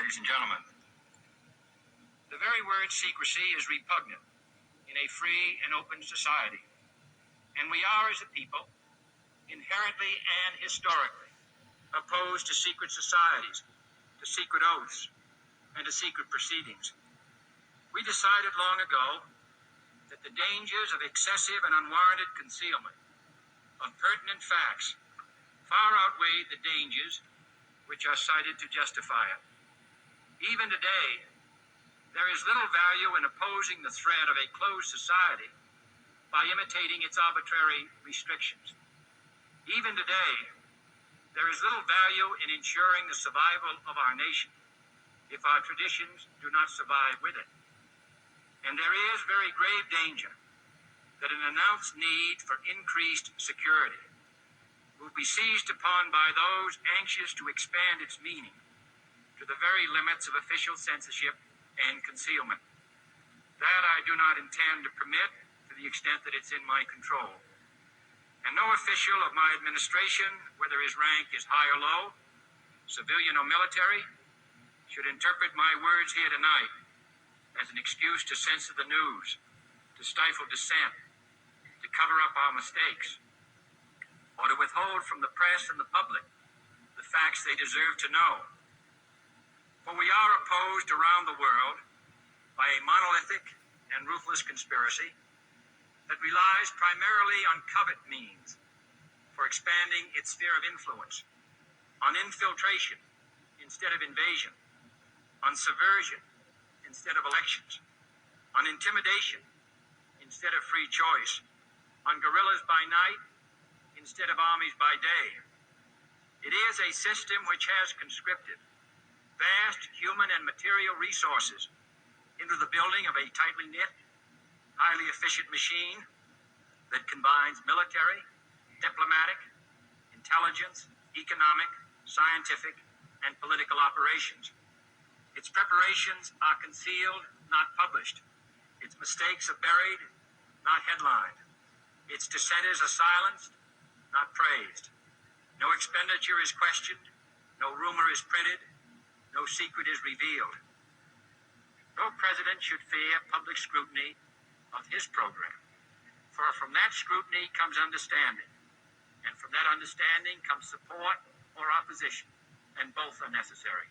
Ladies and gentlemen, the very word secrecy is repugnant in a free and open society, and we are, as a people, inherently and historically opposed to secret societies, to secret oaths, and to secret proceedings. We decided long ago that the dangers of excessive and unwarranted concealment of pertinent facts far outweighed the dangers which are cited to justify it. Even today, there is little value in opposing the threat of a closed society by imitating its arbitrary restrictions. Even today, there is little value in ensuring the survival of our nation if our traditions do not survive with it. And there is very grave danger that an announced need for increased security will be seized upon by those anxious to expand its meaning to the very limits of official censorship and concealment. That I do not intend to permit to the extent that it's in my control. And no official of my administration, whether his rank is high or low, civilian or military, should interpret my words here tonight as an excuse to censor the news, to stifle dissent, to cover up our mistakes, or to withhold from the press and the public the facts they deserve to know. For we are opposed around the world by a monolithic and ruthless conspiracy that relies primarily on covert means for expanding its sphere of influence, on infiltration instead of invasion, on subversion instead of elections, on intimidation instead of free choice, on guerrillas by night instead of armies by day. It is a system which has conscripted vast human and material resources into the building of a tightly knit, highly efficient machine that combines military, diplomatic, intelligence, economic, scientific, and political operations. Its preparations are concealed, not published. Its mistakes are buried, not headlined. Its dissenters are silenced, not praised. No expenditure is questioned, no rumor is printed, no secret is revealed. No president should fear public scrutiny of his program, for from that scrutiny comes understanding, and from that understanding comes support or opposition, and both are necessary.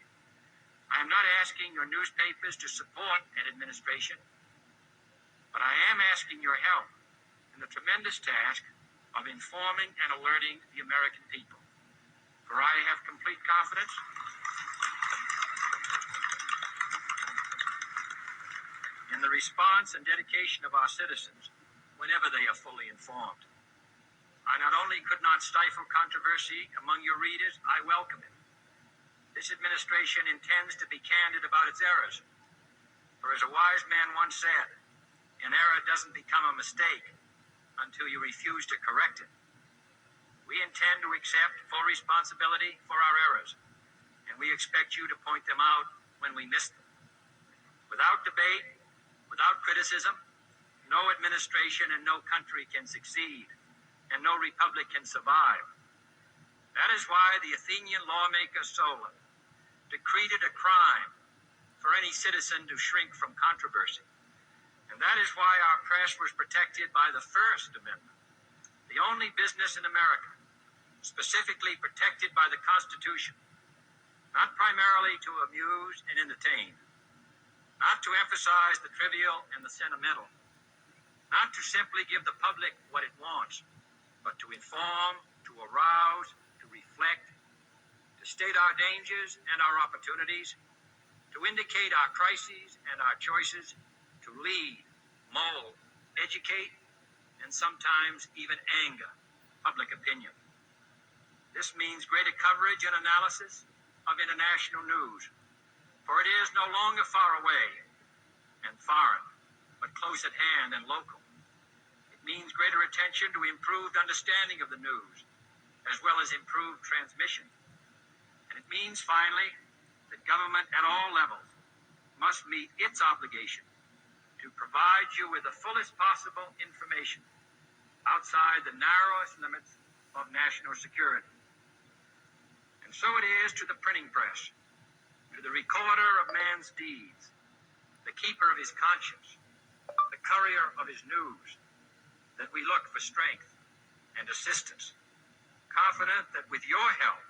I am not asking your newspapers to support an administration, but I am asking your help in the tremendous task of informing and alerting the American people. For I have complete confidence in the response and dedication of our citizens whenever they are fully informed. I not only could not stifle controversy among your readers, I welcome it. This administration intends to be candid about its errors. For as a wise man once said, an error doesn't become a mistake until you refuse to correct it. We intend to accept full responsibility for our errors, and we expect you to point them out when we miss them. Without debate, without criticism, no administration and no country can succeed, and no republic can survive. That is why the Athenian lawmaker Solon decreed it a crime for any citizen to shrink from controversy. And that is why our press was protected by the First Amendment, the only business in America specifically protected by the Constitution, not primarily to amuse and entertain, not to emphasize the trivial and the sentimental, not to simply give the public what it wants, but to inform, to arouse, to reflect, to state our dangers and our opportunities, to indicate our crises and our choices, to lead, mold, educate, and sometimes even anger public opinion. This means greater coverage and analysis of international news, for it is no longer far away and foreign, but close at hand and local. It means greater attention to improved understanding of the news, as well as improved transmission. And it means, finally, that government at all levels must meet its obligation to provide you with the fullest possible information outside the narrowest limits of national security. And so it is to the printing press, to to the recorder of man's deeds, the keeper of his conscience, the courier of his news, that we look for strength and assistance, confident that with your help,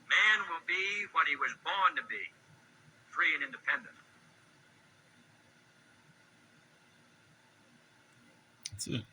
man will be what he was born to be, free and independent. That's it.